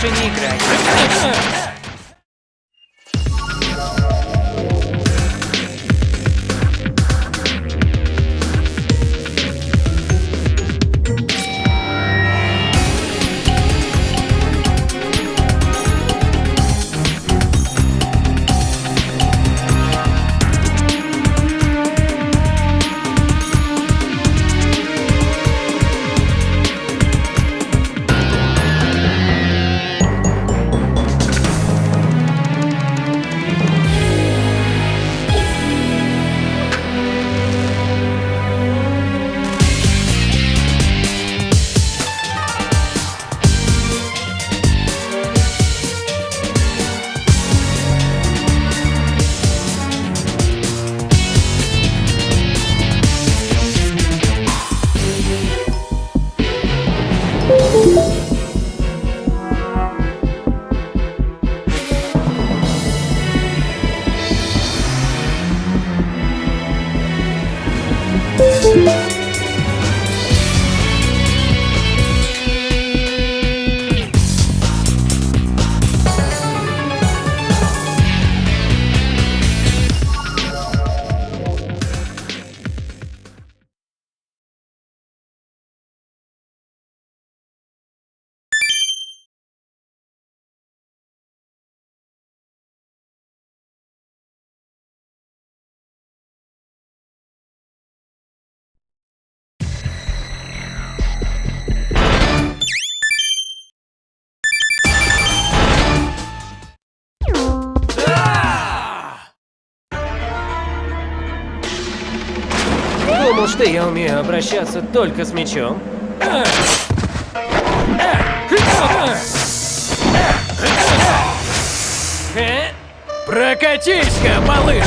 больше не играть. Думал, что я умею обращаться только с мечом. Прокатись-ка, малыш!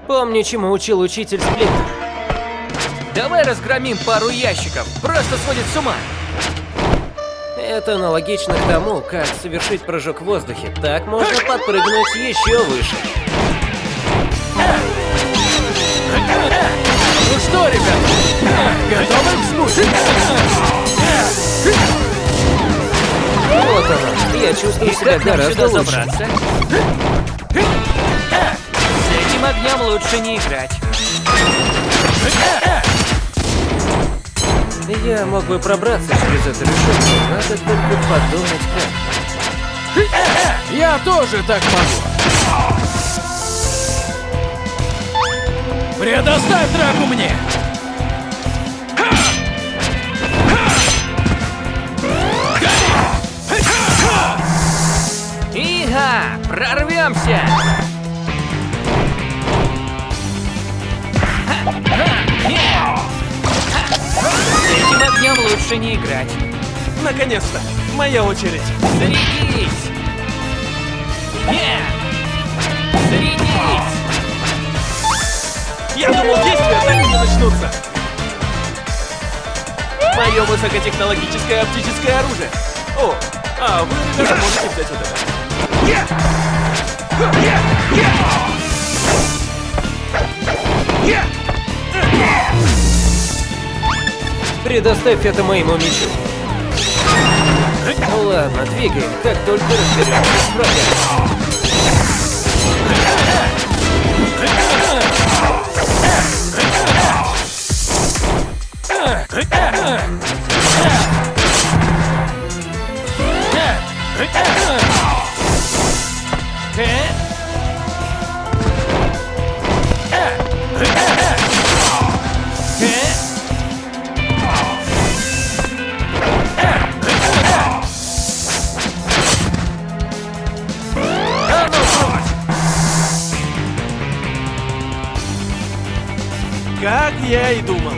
Помню, чему учил учитель Сплинтер. Давай разгромим пару ящиков, просто сводит с ума. Это аналогично к тому, как совершить прыжок в воздухе. Так можно подпрыгнуть еще выше. Ну что, ребят, готовы к слушать? Вот оно. Я чувствую И себя как нам гораздо сюда лучше. забраться? С этим огнем лучше не играть. Я мог бы пробраться через эту решетку. Надо только подумать как. Я тоже так могу. Предоставь драку мне! Ига! Прорвемся! С этим огнем лучше не играть. Наконец-то! Моя очередь! Зарядись! Зарядись! Я думал, действия так и не начнутся! Мое высокотехнологическое оптическое оружие! О, а вы, ребята, можете взять вот это. Предоставь это моему мечу. Ну ладно, двигаем, как только разберемся с врагом. Как я и думал.